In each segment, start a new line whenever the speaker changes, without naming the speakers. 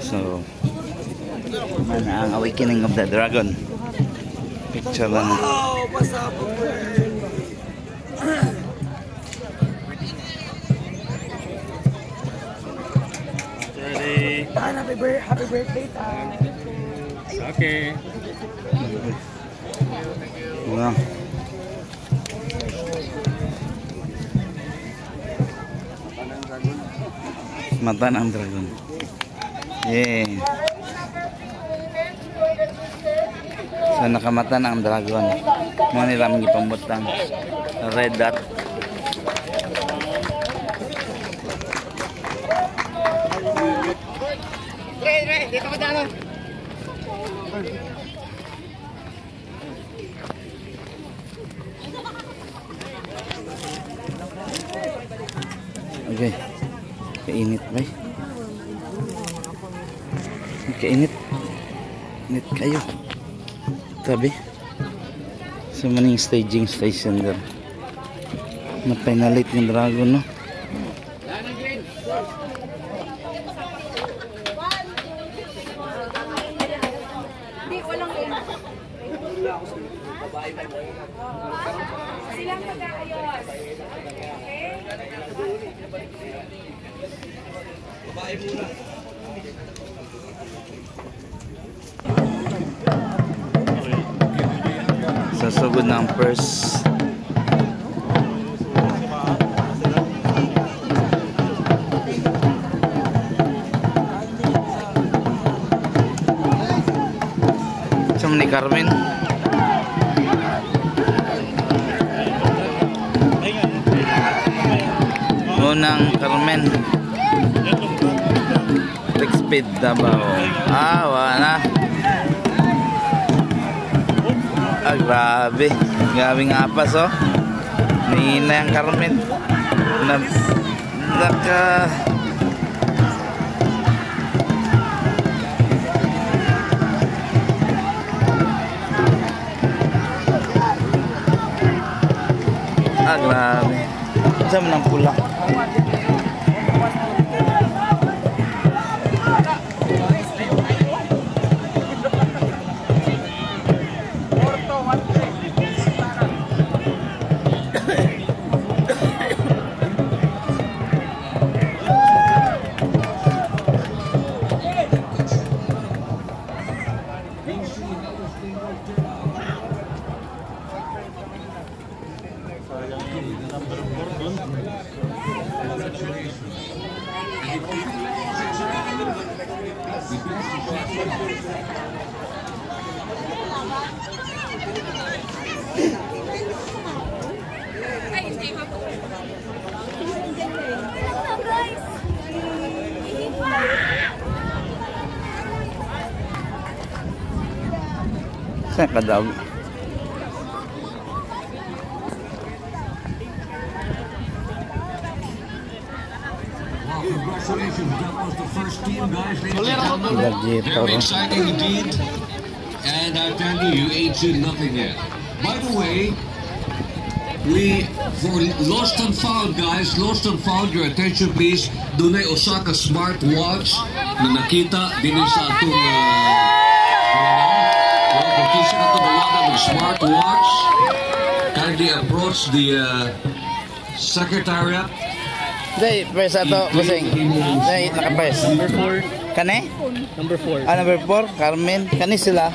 So, mana ang Awakening of the Dragon. Picture lang.
Oh, basta po. Happy birthday, Tan.
Okay.
Wow. Mata ng dragon. Yeah. So nakamata na ang dragon. Mga nila mga ipambutang red dot.
Re, dito ka dyan.
Okay. Kainit ba? Kainit. Init kayo. Tabi. Sa maning staging station doon. Napinalit yung dragon, no?
Silang mag-aayos.
Babae muna.
Sasugod ng purse. Sama ni Carmen. Unang Carmen. Take speed Davao. Wala. Grabe. Grabe nga apas, oh. Nihina yung Carmen. Naka... grabe. Saan mo ng pula? Saan ka daw?
Congratulations, that was the first team, guys. Very exciting indeed. And I tell you, you ain't seen nothing yet. By the way, for Lost and Found, guys, Lost and Found, your attention please. Dunay Osaka smartwatch na nakita din sa atong smartwatch. Kindly approach the secretariat.
Day, press ato, busing. Day, naka-press.
Number 4.
Kane?
Number 4.
Number 4, Carmen. Kani sila.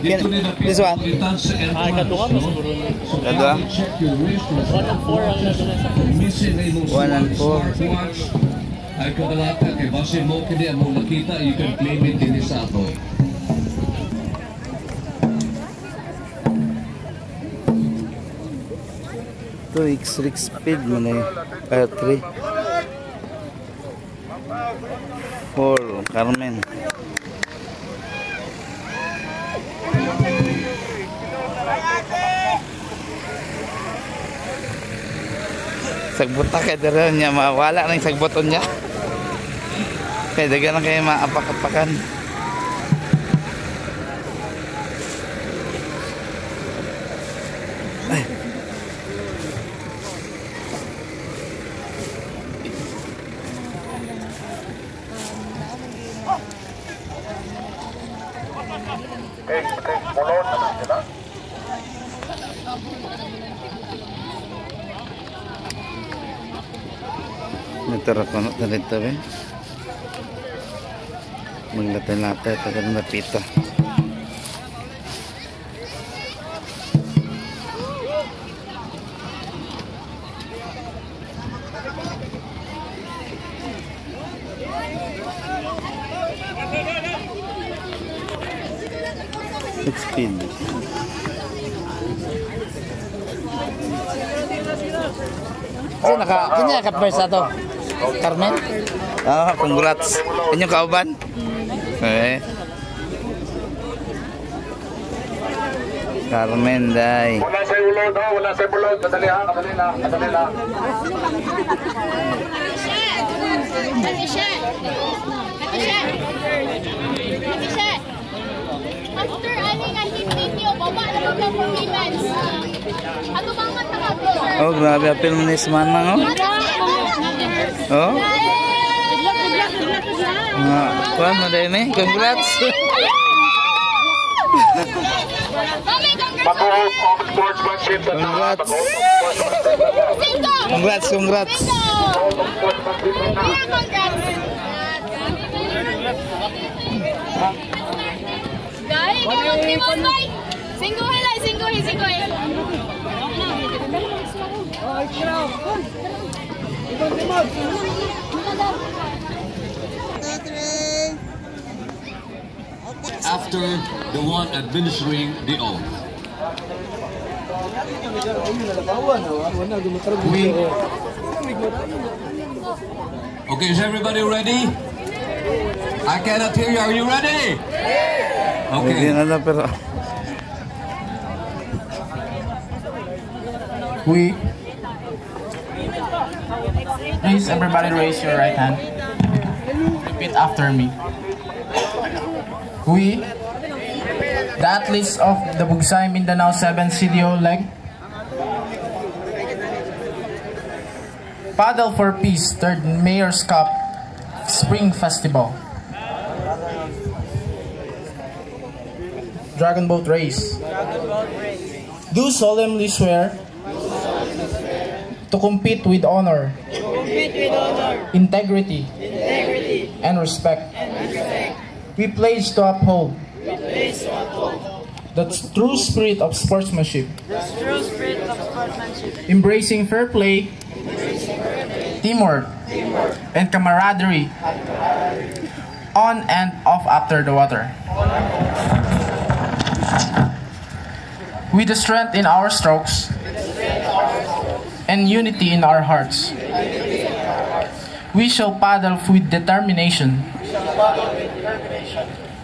This one.
Katuwa mo siguro.
Katuwa?
1 and 4 ang nasa.
1 and 4.
Ay kabalata, kay base mo kini ang mga nakita, you can claim it din sa ato.
Ito, X-ray speed mo na yun. 3. 4, Carmen. Sagbuta kay dara niya, mawala na yung sagbuton niya. Kaya daga na kayo maapak-apakan. Ay. Natara ko na dito ba? Maglatay-latay tagal na pita. Speed. So, kanya ka-first ato? Carmen? Ah, congrats. Inyong kauban? Okay. Carmen, day.
Wala sa ulod, ha? Wala sa ulod. Madali ha, madali na, madali na.
After aning ang hit-hit baba na mag for women's. Ato bang matakapo, sir?
Oh, grabe. Apil mo na yung manang, oh. Oh? Kuhan mo din eh. Congrats.
Pag-host of sportsmanship sa taas.
Congrats, congrats.
Guys, come on, Singgoy lang, singgoy.
After the one administering the oath. Okay, is everybody ready? I cannot hear you. Are you ready?
Hindi
Okay.
na pero...
We. Please, everybody raise your right hand. Repeat after me. We, the athletes of the Bugsay Mindanao 7 CDO leg, Paddle for Peace 3rd Mayor's Cup Spring Festival, Dragon Boat Race, do solemnly swear to compete with honor, integrity, and respect. We pledge to uphold the true spirit of sportsmanship, embracing fair play, teamwork, and camaraderie on and off after the water. With the strength in our strokes and unity in our hearts, we shall paddle with determination,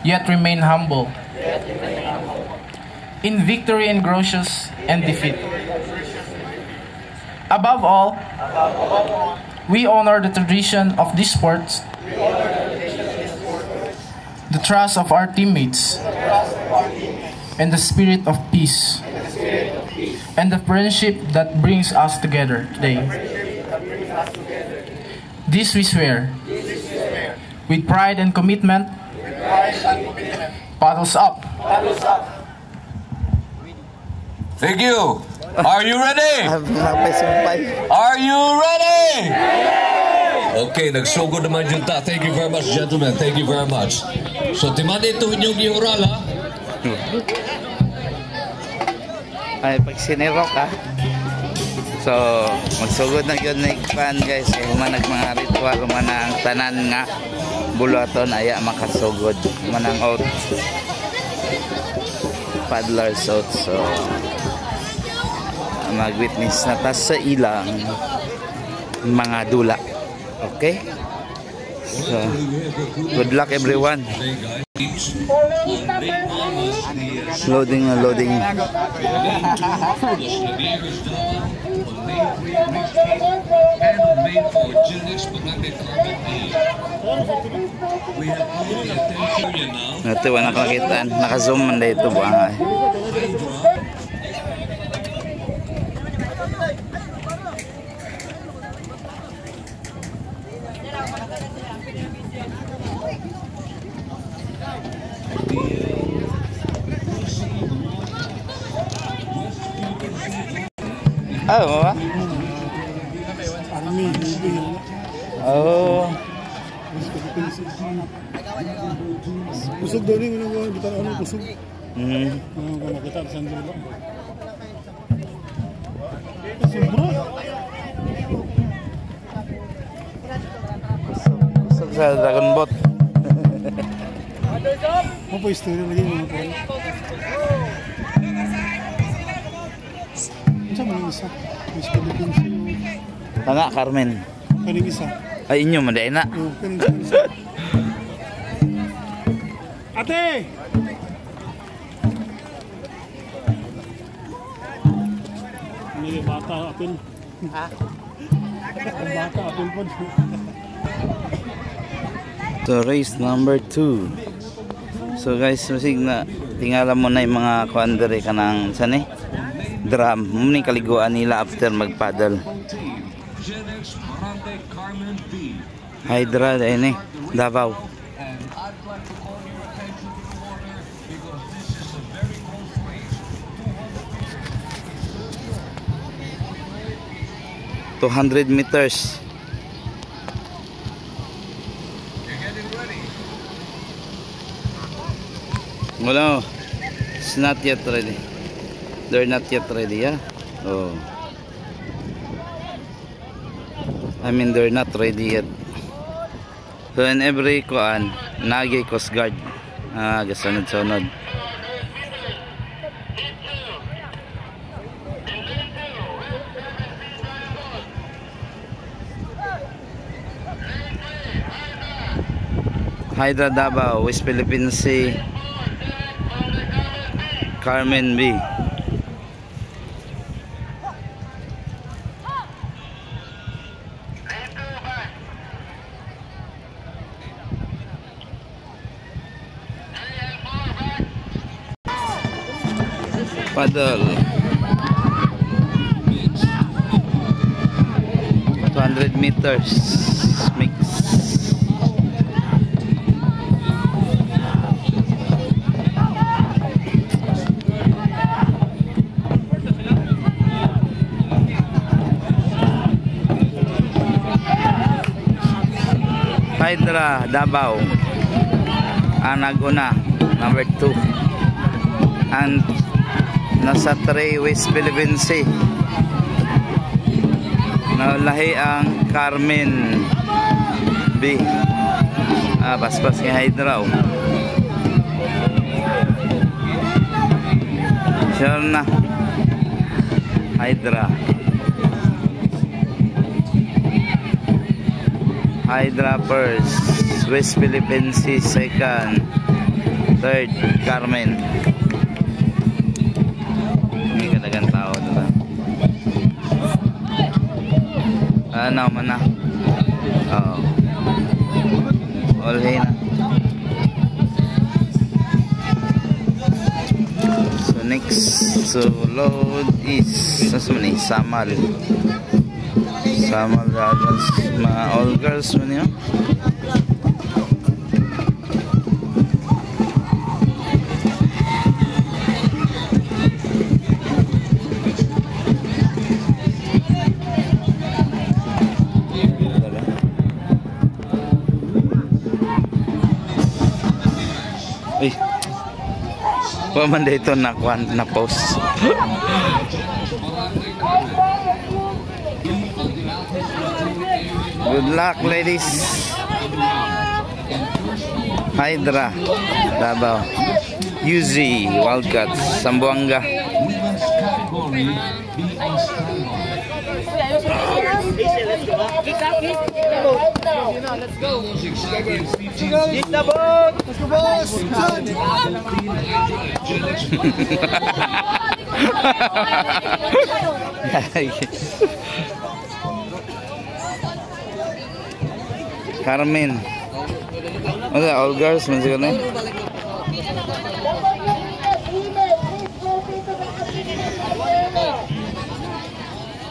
yet remain humble, in victory and gracious and defeat. Above all, we honor the tradition of this sport, the trust of our teammates, and the spirit of peace, and the friendship that brings us together today. This we swear, with pride and commitment. Paddles up.
Thank you. Are you ready?
Sumpay.
Are you ready? Okay, nagsugod naman yung ta. Thank you very much, gentlemen. Thank you very much. So, timandi ito inyong iural, ha?
Ay, pag sinirok, ha? So, magsugod na yun na ikpan, guys. Humanag mga ritual, humanang tanan nga. Bulaton, aya makasugod. Humanang out. Paddler's out. So, mag-witness na ta sa ilang mga dula. Okay? So, good luck everyone. Loading na loading. Ito, wala kakitaan. Naka-zoom man dito ba? Ah, mo ba?
Army, Navy.
Oh.
Kusog daw ni mga bitar ano kusog.
Hmm.
Makita sa sandalo. Sobra.
Kusog sa Dragon Boat.
Mo po istorya lagi mga po. Sa mga isa. Miss Philippines.
Tanga, Carmen.
Kaning isa.
Ay, inyo, maday na.
Oh, kaning isa. Ate! Ini bata apil. Ha? Bata apil po.
So, race number 2. So guys, masig na tingala mo na yung mga kuandere ka ng sani? Drum. Muna kaliguan nila after mag-paddle. Hydra dahil eh. Davao.
And I'd like to call your attention to the water because this is a very close race.
200 meters.
You're getting ready.
Wala. It's not yet ready. They're not yet ready, yeah? Oh. I mean, they're not ready yet. So in every kuan, nagay Coast Guard. Gasunod-sunod. Hydra Davao, West Philippine Sea, Carmen B. Paddle 200 meters mix. Hydra Davao Anaguna number 2 and nasa 3 West Philippine Sea. Naulahi ang Carmen B. Paspas kay Hydra. Sure na Hydra. Hydra first, West Philippine Sea second, third Carmen. May kadagang tao doon. Ano man na? Oh. All hay na. So next, so load is Samal. Samal Advance, mga all girls mo niyo. Ay, paman dito na post. Good luck, ladies. Hydra Davao, UZ Wildcats Zamboanga.
Let's go. Hit the boat. Let's go, boss.
Carmen. Okay, all girls man siguro.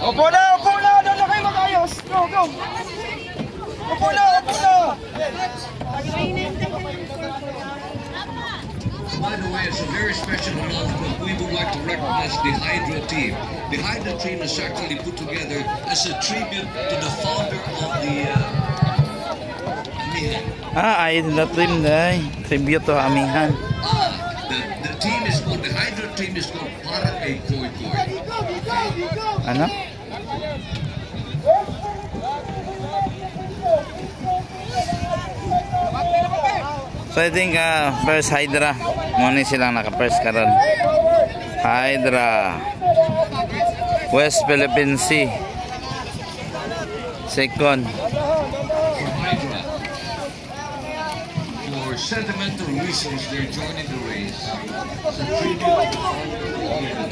Upo na. Doon na kayo mag-ayos. Go. Upo na.
by the way, it's a very special announcement. We would like to recognize the Hydra team. The Hydra team is actually put together as a tribute to the founder of the Amihan.
Hydra team day. Tribute to Amihan.
The team is called, the Hydra team is called Barangay Koy Koy.
Ano? So I think first Hydra. Muna silang naka-first karon. Hydra. West Philippine Sea. Second.
Hydra. For sentimental reasons, they're joining the race. It's a tribute to the founder of the Amihan.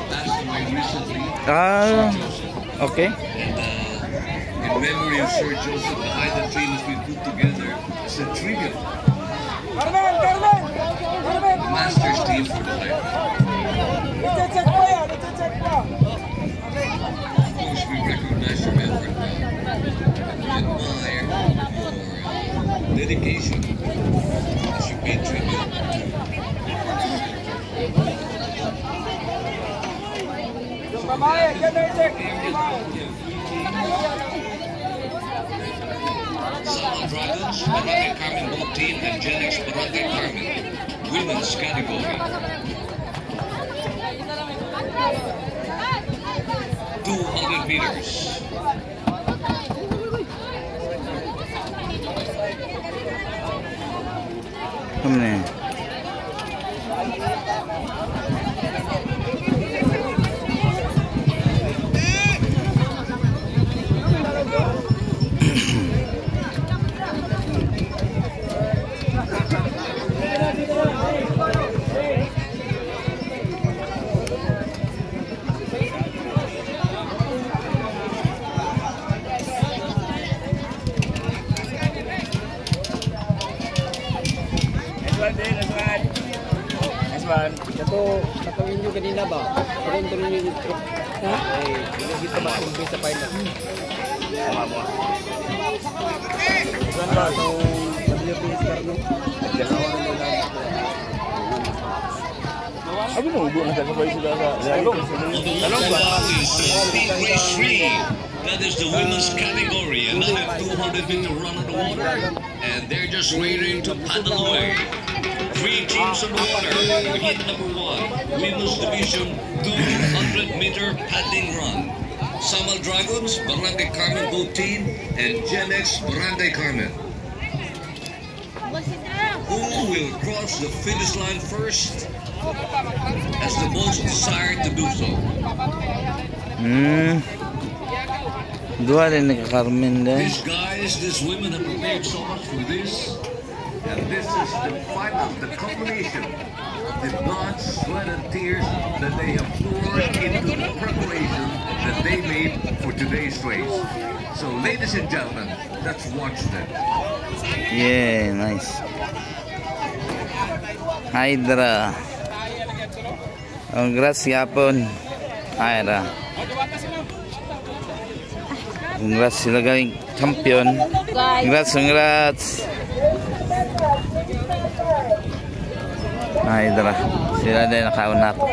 Passed away recently.
Okay.
And in memory of Sir Joseph, the Hydra team has been put together as a tribute. The Masters team for the Hydra. Of course, we recognize your effort now. We admire your dedication as you pay tribute Sama Dragons, Barangay Carmen both team, and Gen X Barangay Carmen, women's category. 200 meters.
Katawin nyo kanina ba? Parang tuloy nyo dito. Ha? Ay, dito ba kumpin sa pilot? Tama mo. Saan ba? Sa WPS Carlo? Nagkakawa na mo lang. Abi mo, ubo na kakabay sila sa Talong. Talong ba?
Speed Race 3. That is the women's category. Another 200 meter run on the water. And they're just waiting to paddle away. 3 teams on the water. Heat number 1, women's division 200 meter paddling run. Sama Dragons, Barangay Carmen both team, and Gen X Barangay Carmen. Who will cross the finish line first has the most desire to do so.
Dua rin naka-Carmen din.
These guys, these women have prepared so much for this. And this is the final, the culmination of the blood, sweat, and tears that they have poured into the preparation that they made for today's race. So, ladies and gentlemen, let's watch them.
Yeah, nice. Hydra. Congrats yapon. Hydra. Congrats sila gawing champion. Congrats. Hydra. Sila din nakauna po.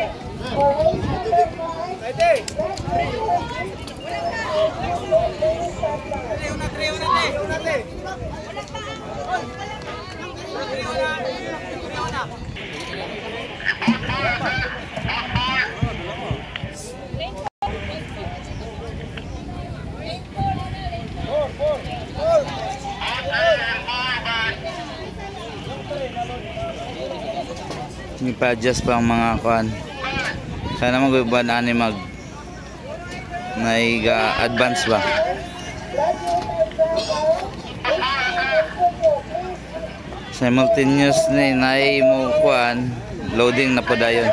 Ipa-adjust pa ang mga kuan. Sana mag-iba na ni mag advance ba. Simultaneous ni naay mo kuan loading na po dayon.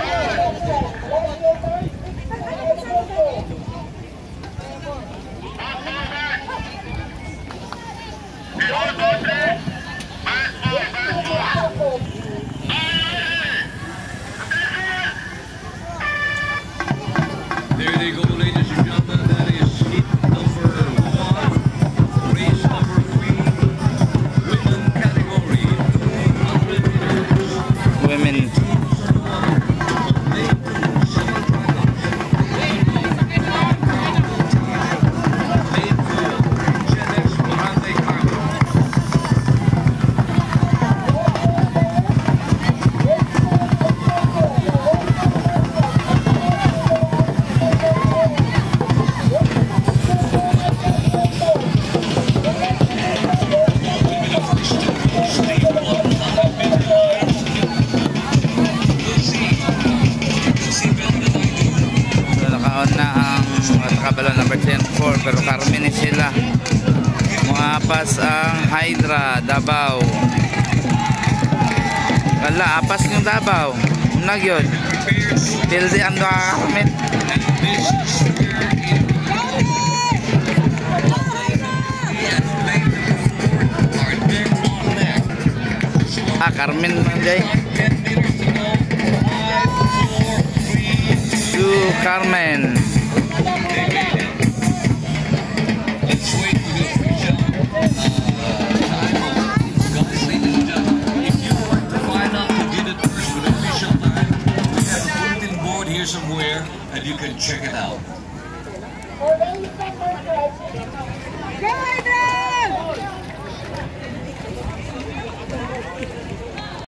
There they go, ladies and gentlemen. That is heat number 1, race number 3, women category, 200 meters.
Women apas ang Hydra Davao. Wala, apas ng Davao. Unag yun. Tilde ang Carmen. Carmen man jay. To Carmen.
Somewhere and you can check it out.